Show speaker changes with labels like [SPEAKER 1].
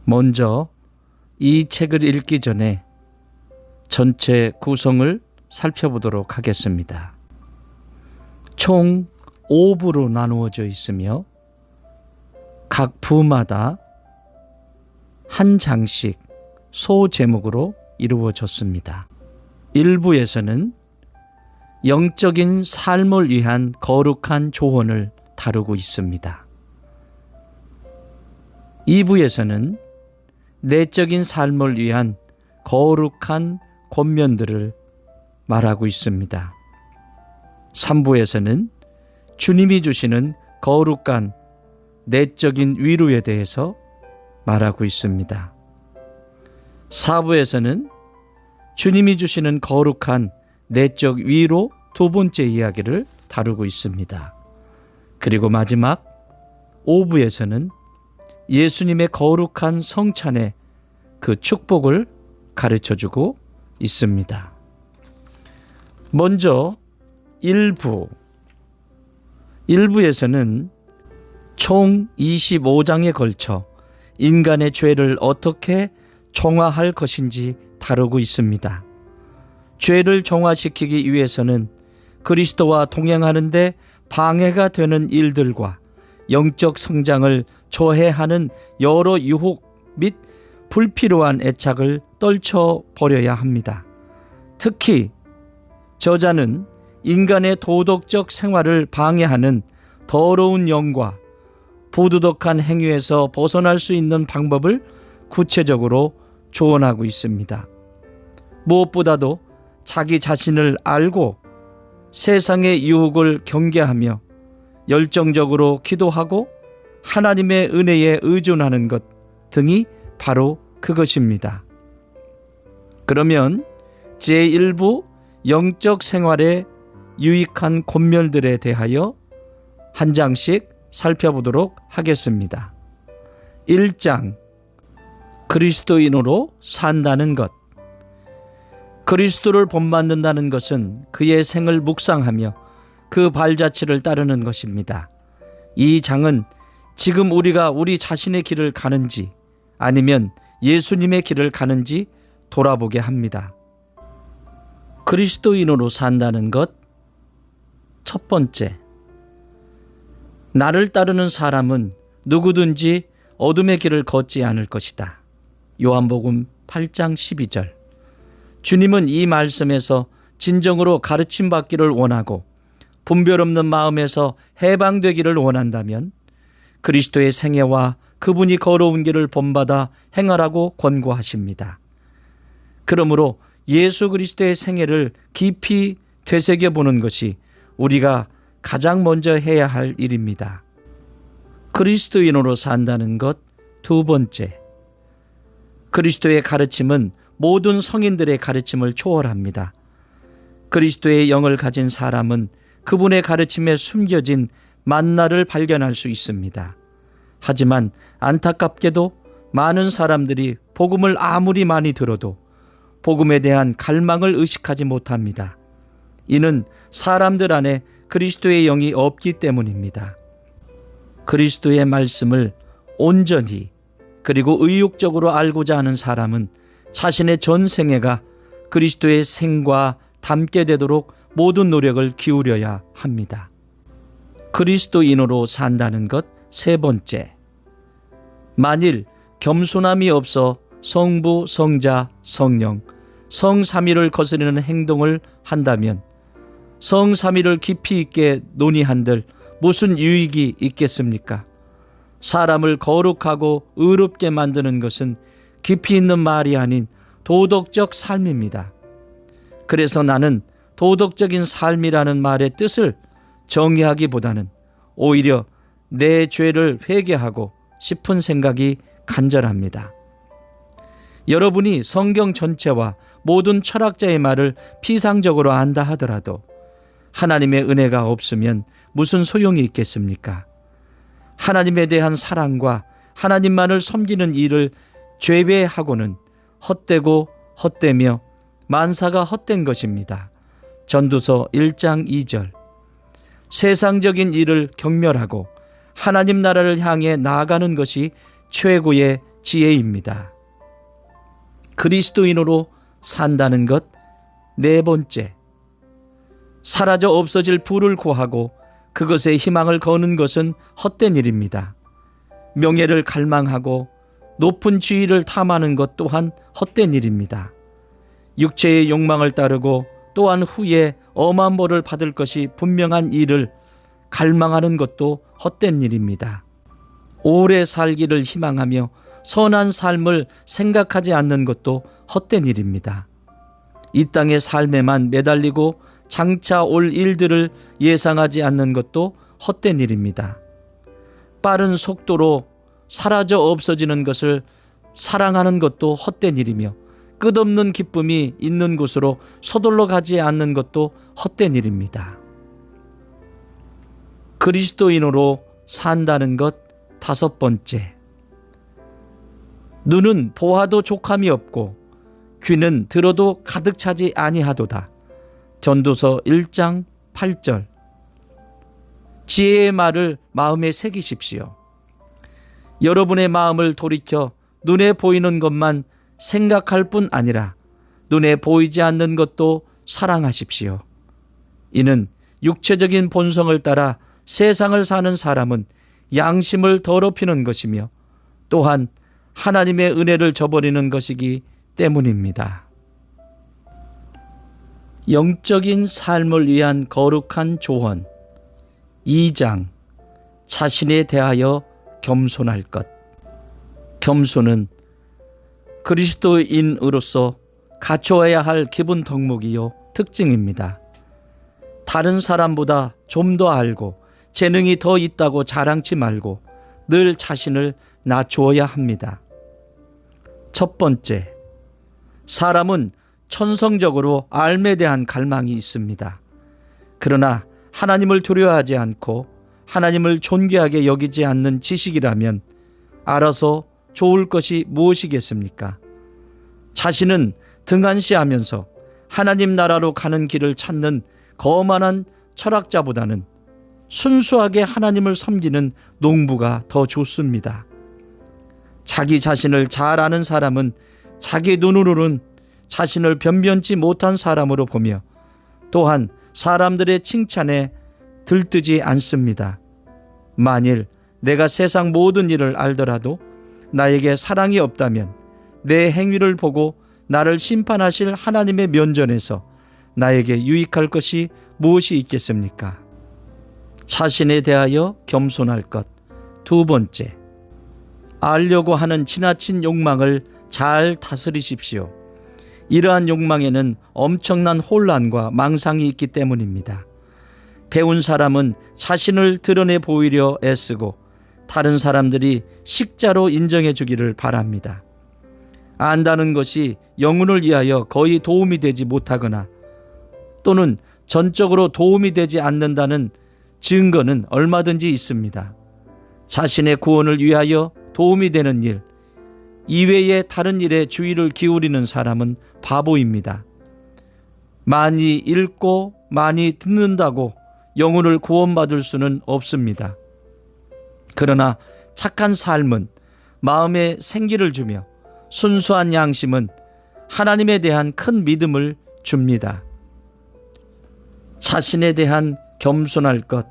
[SPEAKER 1] 먼저 이 책을 읽기 전에 전체 구성을 살펴보도록 하겠습니다. 총 5부로 나누어져 있으며 각 부마다 한 장씩 소제목으로 이루어졌습니다. 1부에서는 영적인 삶을 위한 거룩한 조언을 다루고 있습니다. 2부에서는 내적인 삶을 위한 거룩한 권면들을 말하고 있습니다. 3부에서는 주님이 주시는 거룩한 내적인 위로에 대해서 말하고 있습니다. 4부에서는 주님이 주시는 거룩한 내적 위로 두 번째 이야기를 다루고 있습니다. 그리고 마지막 5부에서는 예수님의 거룩한 성찬의 그 축복을 가르쳐주고 있습니다. 먼저 1부에서는 총 25장에 걸쳐 인간의 죄를 어떻게 정화할 것인지 다루고 있습니다. 죄를 정화시키기 위해서는 그리스도와 동행하는 데 방해가 되는 일들과 영적 성장을 저해하는 여러 유혹 및 불필요한 애착을 떨쳐버려야 합니다. 특히 저자는 인간의 도덕적 생활을 방해하는 더러운 영과 부도덕한 행위에서 벗어날 수 있는 방법을 구체적으로 조언하고 있습니다. 무엇보다도 자기 자신을 알고 세상의 유혹을 경계하며 열정적으로 기도하고 하나님의 은혜에 의존하는 것 등이 바로 그것입니다. 그러면 제1부 영적 생활의 유익한 권면들에 대하여 한 장씩 살펴보도록 하겠습니다. 1장, 그리스도인으로 산다는 것. 그리스도를 본받는다는 것은 그의 생을 묵상하며 그 발자취를 따르는 것입니다. 이 장은 지금 우리가 우리 자신의 길을 가는지 아니면 예수님의 길을 가는지 돌아보게 합니다. 그리스도인으로 산다는 것. 첫 번째, 나를 따르는 사람은 누구든지 어둠의 길을 걷지 않을 것이다. 요한복음 8장 12절. 주님은 이 말씀에서 진정으로 가르침받기를 원하고 분별 없는 마음에서 해방되기를 원한다면 그리스도의 생애와 그분이 걸어온 길을 본받아 행하라고 권고하십니다. 그러므로 예수 그리스도의 생애를 깊이 되새겨보는 것이 우리가 가장 먼저 해야 할 일입니다. 그리스도인으로 산다는 것. 두 번째, 그리스도의 가르침은 모든 성인들의 가르침을 초월합니다. 그리스도의 영을 가진 사람은 그분의 가르침에 숨겨진 만나를 발견할 수 있습니다. 하지만 안타깝게도 많은 사람들이 복음을 아무리 많이 들어도 복음에 대한 갈망을 의식하지 못합니다. 이는 사람들 안에 그리스도의 영이 없기 때문입니다. 그리스도의 말씀을 온전히 그리고 의욕적으로 알고자 하는 사람은 자신의 전 생애가 그리스도의 생과 닮게 되도록 모든 노력을 기울여야 합니다. 그리스도인으로 산다는 것. 세 번째, 만일 겸손함이 없어 성부, 성자, 성령, 성삼위를 거스르는 행동을 한다면 성삼위를 깊이 있게 논의한들 무슨 유익이 있겠습니까? 사람을 거룩하고 의롭게 만드는 것은 깊이 있는 말이 아닌 도덕적 삶입니다. 그래서 나는 도덕적인 삶이라는 말의 뜻을 정의하기보다는 오히려 내 죄를 회개하고 싶은 생각이 간절합니다. 여러분이 성경 전체와 모든 철학자의 말을 피상적으로 안다 하더라도 하나님의 은혜가 없으면 무슨 소용이 있겠습니까? 하나님에 대한 사랑과 하나님만을 섬기는 일을 죄배하고는 헛되고 헛되며 만사가 헛된 것입니다. 전도서 1장 2절. 세상적인 일을 경멸하고 하나님 나라를 향해 나아가는 것이 최고의 지혜입니다. 그리스도인으로 산다는 것 네 번째, 사라져 없어질 부를 구하고 그것에 희망을 거는 것은 헛된 일입니다. 명예를 갈망하고 높은 지위를 탐하는 것 또한 헛된 일입니다. 육체의 욕망을 따르고 또한 후에 엄한 벌을 받을 것이 분명한 일을 갈망하는 것도 헛된 일입니다. 오래 살기를 희망하며 선한 삶을 생각하지 않는 것도 헛된 일입니다. 이 땅의 삶에만 매달리고 장차 올 일들을 예상하지 않는 것도 헛된 일입니다. 빠른 속도로 사라져 없어지는 것을 사랑하는 것도 헛된 일이며 끝없는 기쁨이 있는 곳으로 서둘러 가지 않는 것도 헛된 일입니다. 그리스도인으로 산다는 것 다섯 번째, 눈은 보아도 족함이 없고 귀는 들어도 가득 차지 아니하도다. 전도서 1장 8절. 지혜의 말을 마음에 새기십시오. 여러분의 마음을 돌이켜 눈에 보이는 것만 생각할 뿐 아니라 눈에 보이지 않는 것도 사랑하십시오. 이는 육체적인 본성을 따라 세상을 사는 사람은 양심을 더럽히는 것이며 또한 하나님의 은혜를 저버리는 것이기 때문입니다. 영적인 삶을 위한 거룩한 조언 2장, 자신에 대하여 겸손할 것. 겸손은 그리스도인으로서 갖추어야 할 기본 덕목이요 특징입니다. 다른 사람보다 좀 더 알고 재능이 더 있다고 자랑치 말고 늘 자신을 낮추어야 합니다. 첫 번째, 사람은 천성적으로 삶에 대한 갈망이 있습니다. 그러나 하나님을 두려워하지 않고 하나님을 존귀하게 여기지 않는 지식이라면 알아서 좋을 것이 무엇이겠습니까? 자신은 등한시하면서 하나님 나라로 가는 길을 찾는 거만한 철학자보다는 순수하게 하나님을 섬기는 농부가 더 좋습니다. 자기 자신을 잘 아는 사람은 자기 눈으로는 자신을 변변치 못한 사람으로 보며 또한 사람들의 칭찬에 들뜨지 않습니다. 만일 내가 세상 모든 일을 알더라도 나에게 사랑이 없다면 내 행위를 보고 나를 심판하실 하나님의 면전에서 나에게 유익할 것이 무엇이 있겠습니까? 자신에 대하여 겸손할 것. 두 번째, 알려고 하는 지나친 욕망을 잘 다스리십시오. 이러한 욕망에는 엄청난 혼란과 망상이 있기 때문입니다. 배운 사람은 자신을 드러내 보이려 애쓰고 다른 사람들이 식자로 인정해 주기를 바랍니다. 안다는 것이 영혼을 위하여 거의 도움이 되지 못하거나 또는 전적으로 도움이 되지 않는다는 증거는 얼마든지 있습니다. 자신의 구원을 위하여 도움이 되는 일 이외의 다른 일에 주의를 기울이는 사람은 바보입니다. 많이 읽고 많이 듣는다고 영혼을 구원받을 수는 없습니다. 그러나 착한 삶은 마음에 생기를 주며 순수한 양심은 하나님에 대한 큰 믿음을 줍니다. 자신에 대한 겸손할 것.